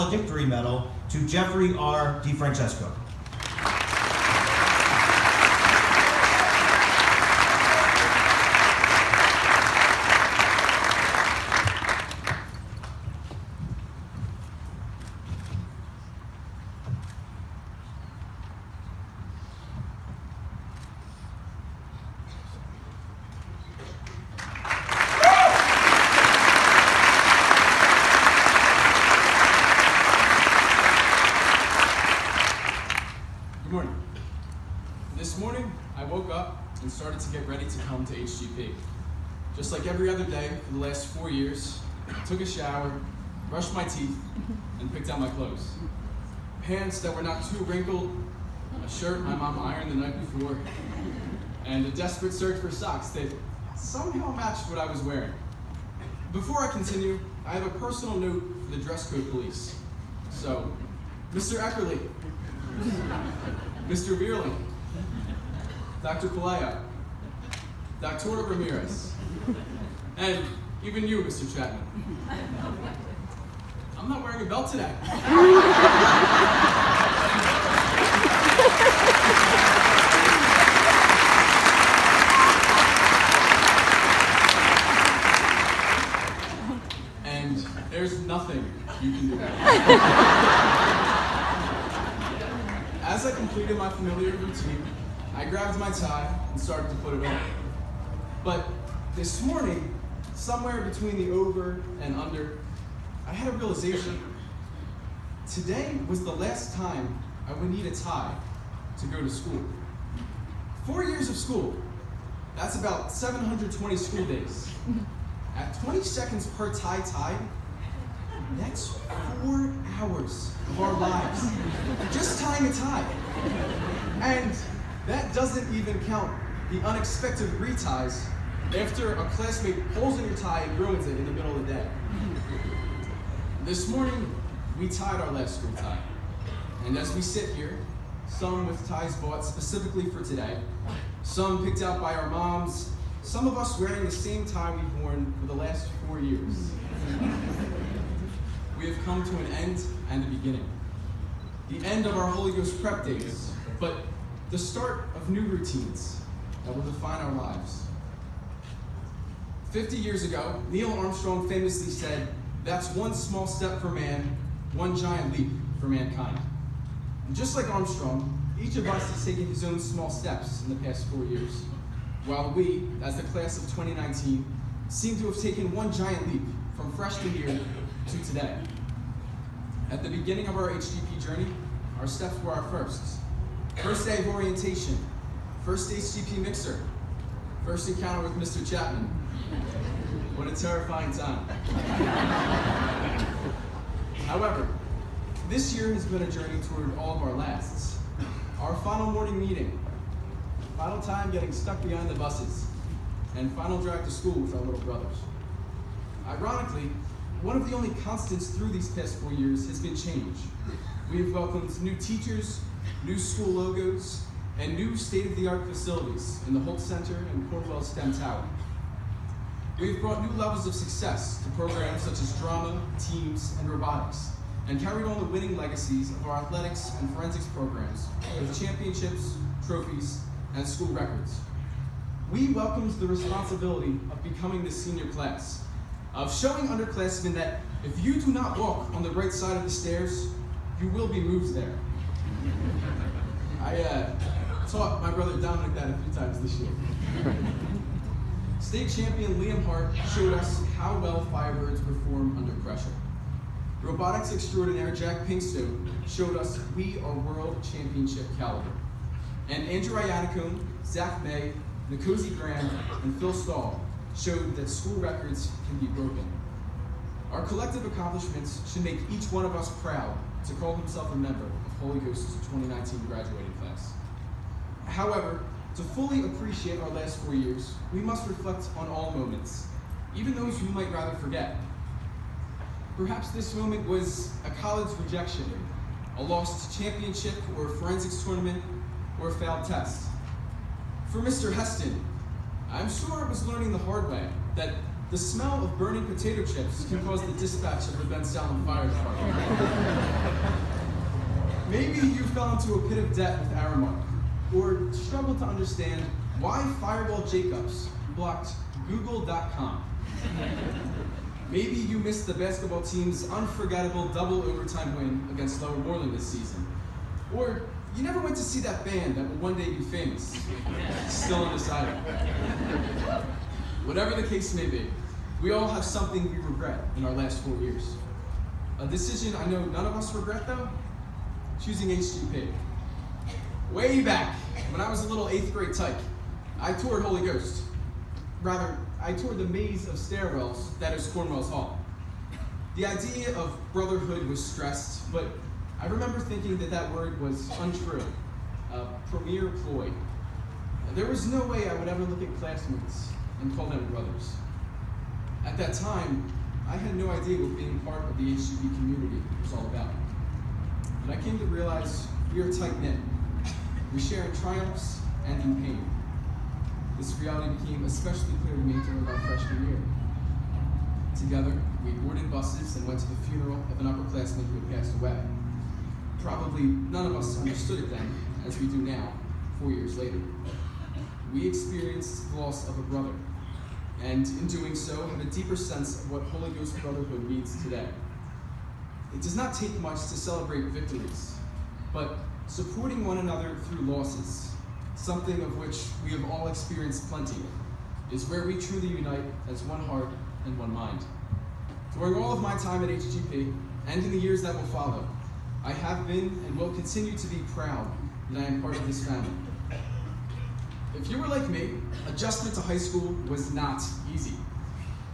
Valedictorian Medal to Jeffrey R. DiFrancesco. Good morning. This morning, I woke up and started to get ready to come to HGP. Just like every other day for the last 4 years, I took a shower, brushed my teeth, and picked out my clothes. Pants that were not too wrinkled, a shirt my mom ironed the night before, and a desperate search for socks that somehow matched what I was wearing. Before I continue, I have a personal note for the dress code police. So, Mr. Eckerly, Mr. Bierling, Dr. Palayo, Dr. Ramirez, and even you, Mr. Chapman. I'm not wearing a belt today. And there's nothing you can do. As I completed my familiar routine, I grabbed my tie and started to put it on. But this morning, somewhere between the over and under, I had a realization. Today was the last time I would need a tie to go to school. 4 years of school, that's about 720 school days. At 20 seconds per tie tied, that's 4 hours of our lives just tying a tie. And that doesn't even count the unexpected reties after a classmate pulls in your tie and ruins it in the middle of the day. This morning, we tied our last school tie. And as we sit here, some with ties bought specifically for today, some picked out by our moms, some of us wearing the same tie we've worn for the last 4 years. We have come to an end and a beginning. The end of our Holy Ghost prep days, but the start of new routines that will define our lives. 50 years ago, Neil Armstrong famously said, "That's one small step for man, one giant leap for mankind." And just like Armstrong, each of us has taken his own small steps in the past 4 years, while we, as the class of 2019, seem to have taken one giant leap from freshman year to today. At the beginning of our HGP journey, our steps were our firsts. First day of orientation, first HGP mixer, first encounter with Mr. Chapman. What a terrifying time. However, this year has been a journey toward all of our lasts. Our final morning meeting, final time getting stuck behind the buses, and final drive to school with our little brothers. Ironically, one of the only constants through these past 4 years has been change. We have welcomed new teachers, new school logos, and new state-of-the-art facilities in the Holt Center and Cornwell STEM Tower. We have brought new levels of success to programs such as drama, teams, and robotics, and carried on the winning legacies of our athletics and forensics programs with championships, trophies, and school records. We welcomed the responsibility of becoming the senior class, of showing underclassmen that if you do not walk on the right side of the stairs, you will be moved there. I taught my brother Dominic that a few times this year. State champion Liam Hart showed us how well Firebirds perform under pressure. Robotics extraordinaire Jack Pinkstone showed us we are world championship caliber. And Andrew Iannicone, Zach May, Nkosi Graham, and Phil Stahl showed that school records can be broken. Our collective accomplishments should make each one of us proud to call himself a member of Holy Ghost's 2019 graduating class. However, to fully appreciate our last 4 years, we must reflect on all moments, even those we might rather forget. Perhaps this moment was a college rejection, a lost championship or a forensics tournament, or a failed test. For Mr. Heston, I'm sure it was learning the hard way that the smell of burning potato chips can cause the dispatch of the Ben Salem Fire Department. fell into a pit of debt with Aramark, or struggled to understand why Fireball Jacobs blocked Google.com. Maybe you missed the basketball team's unforgettable double overtime win against Lower Moreland this season. Or you never went to see that band that will one day be famous. Still undecided. Whatever the case may be, we all have something we regret in our last 4 years. A decision I know none of us regret though, choosing HGP. Way back, when I was a little 8th grade tyke, I toured Holy Ghost. Rather, I toured the maze of stairwells that is Cornwell's Hall. The idea of brotherhood was stressed, but I remember thinking that word was untrue, a premier ploy. There was no way I would ever look at classmates and call them brothers. At that time, I had no idea what being part of the HGB community was all about. But I came to realize we are tight-knit. We share in triumphs and in pain. This reality became especially clear to me during our freshman year. Together, we boarded buses and went to the funeral of an upperclassman who had passed away. Probably none of us understood it then, as we do now, 4 years later. We experienced the loss of a brother, and in doing so, have a deeper sense of what Holy Ghost brotherhood means today. It does not take much to celebrate victories, but supporting one another through losses, something of which we have all experienced plenty, is where we truly unite as one heart and one mind. During all of my time at HGP, and in the years that will follow, I have been and will continue to be proud that I am part of this family. If you were like me, adjustment to high school was not easy.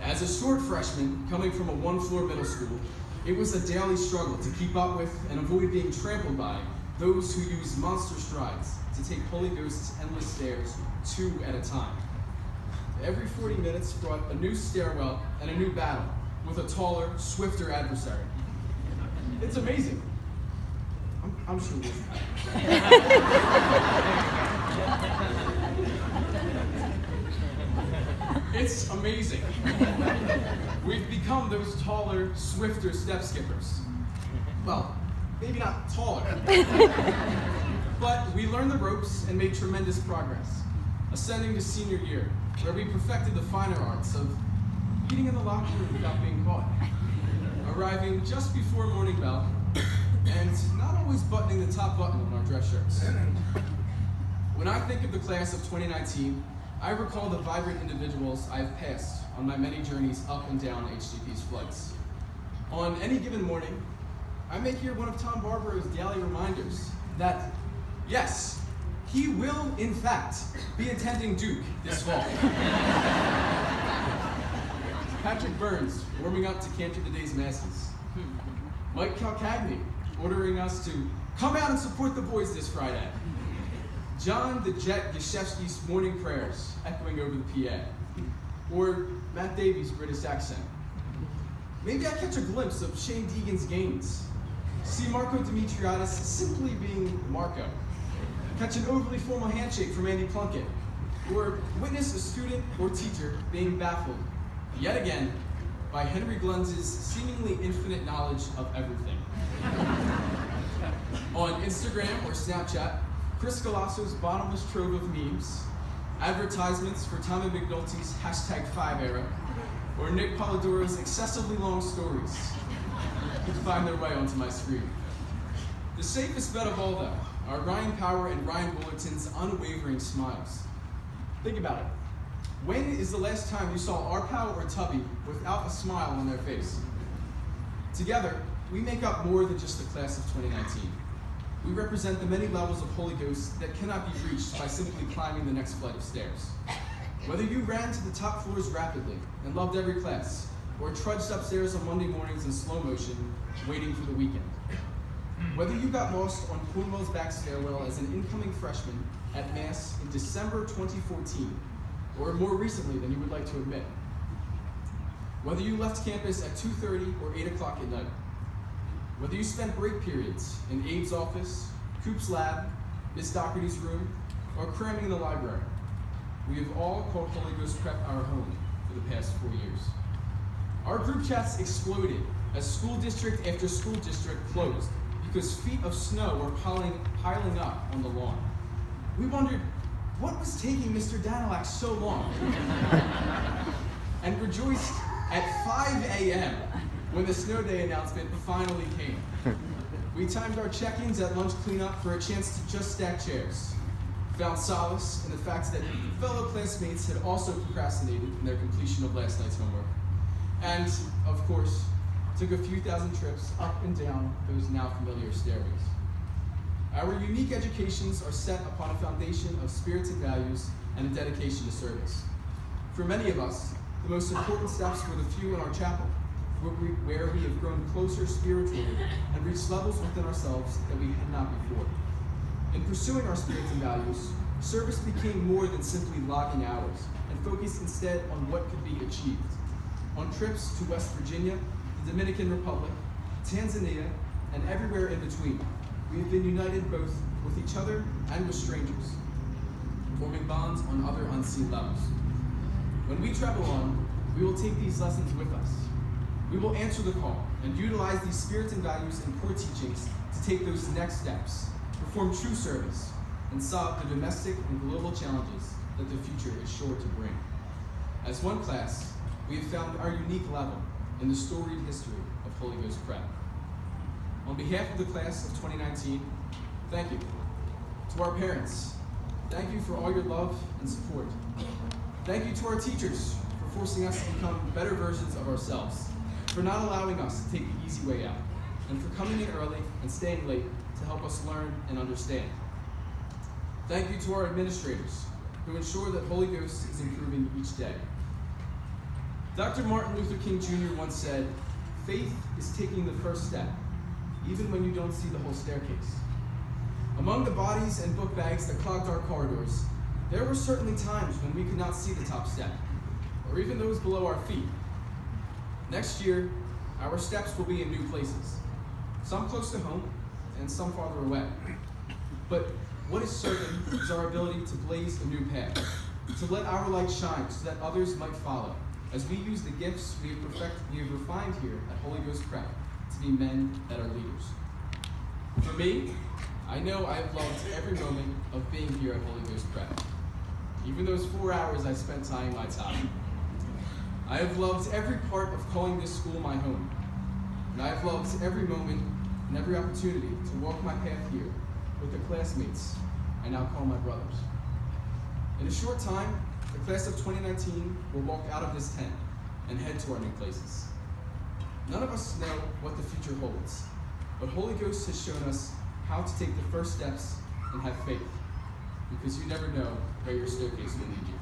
As a short freshman coming from a one-floor middle school, it was a daily struggle to keep up with and avoid being trampled by those who use monster strides to take Holy Ghost's endless stairs 2 at a time. Every 40 minutes brought a new stairwell and a new battle with a taller, swifter adversary. It's amazing. I'm sure it is. It's amazing. We've become those taller, swifter step skippers. Well, maybe not taller. But we learned the ropes and made tremendous progress, ascending to senior year, where we perfected the finer arts of eating in the locker room without being caught, arriving just before morning bell, and not always buttoning the top button on our dress shirts. When I think of the class of 2019, I recall the vibrant individuals I've passed on my many journeys up and down HGP's flights. On any given morning, I may hear one of Tom Barbaro's daily reminders that, yes, he will, in fact, be attending Duke this fall. Patrick Burns warming up to Cantor Today's Masses. Mike Calcagney ordering us to come out and support the boys this Friday. John the Jet Gashevsky's morning prayers echoing over the PA. Or Matt Davies' British accent. Maybe I catch a glimpse of Shane Deegan's gains. See Marco Dimitriadis simply being Marco. Catch an overly formal handshake from Andy Plunkett. Or witness a student or teacher being baffled, yet again, by Henry Glunz's seemingly infinite knowledge of everything. On Instagram or Snapchat, Chris Galasso's bottomless trove of memes, advertisements for Tommy McNulty's #5 era, or Nick Polidoro's excessively long stories could find their way onto my screen. The safest bet of all, though, are Ryan Power and Ryan Bulletin's unwavering smiles. Think about it. When is the last time you saw Arpao or Tubby without a smile on their face? Together, we make up more than just the class of 2019. We represent the many levels of Holy Ghost that cannot be reached by simply climbing the next flight of stairs. Whether you ran to the top floors rapidly and loved every class, or trudged upstairs on Monday mornings in slow motion, waiting for the weekend. Whether you got lost on Cornwell's back stairwell as an incoming freshman at Mass in December 2014, or more recently than you would like to admit. Whether you left campus at 2:30 or 8 o'clock at night. Whether you spent break periods in Abe's office, Coop's lab, Miss Doherty's room, or cramming in the library, we have all called Holy Ghost Prep our home for the past 4 years. Our group chats exploded as school district after school district closed because feet of snow were piling up on the lawn. We wondered, what was taking Mr. Danilak so long? And rejoiced at 5 a.m. when the snow day announcement finally came. We timed our check-ins at lunch cleanup for a chance to just stack chairs. Found solace in the fact that fellow classmates had also procrastinated in their completion of last night's homework. And, of course, took a few thousand trips up and down those now familiar stairways. Our unique educations are set upon a foundation of spirits and values and a dedication to service. For many of us, the most important steps were the few in our chapel, where we have grown closer spiritually and reached levels within ourselves that we had not before. In pursuing our spirits and values, service became more than simply logging hours and focused instead on what could be achieved. On trips to West Virginia, the Dominican Republic, Tanzania, and everywhere in between, we have been united both with each other and with strangers, forming bonds on other unseen levels. When we travel on, we will take these lessons with us. We will answer the call and utilize these spirits and values and core teachings to take those next steps, perform true service, and solve the domestic and global challenges that the future is sure to bring. As one class, we have found our unique level in the storied history of Holy Ghost Prep. On behalf of the class of 2019, thank you. To our parents, thank you for all your love and support. Thank you to our teachers for forcing us to become better versions of ourselves, for not allowing us to take the easy way out, and for coming in early and staying late to help us learn and understand. Thank you to our administrators, who ensure that Holy Ghost is improving each day. Dr. Martin Luther King Jr. once said, "Faith is taking the first step, even when you don't see the whole staircase." Among the bodies and book bags that clogged our corridors, there were certainly times when we could not see the top step, or even those below our feet. Next year, our steps will be in new places, some close to home and some farther away. But what is certain is our ability to blaze a new path, to let our light shine so that others might follow, as we use the gifts we have refined here at Holy Ghost Prep to be men that are leaders. For me, I know I have loved every moment of being here at Holy Ghost Prep, even those 4 hours I spent tying my tie. I have loved every part of calling this school my home, and I have loved every moment and every opportunity to walk my path here with the classmates I now call my brothers. In a short time, the class of 2019 will walk out of this tent and head to our new places. None of us know what the future holds, but Holy Ghost has shown us how to take the first steps and have faith, because you never know where your staircase will lead you.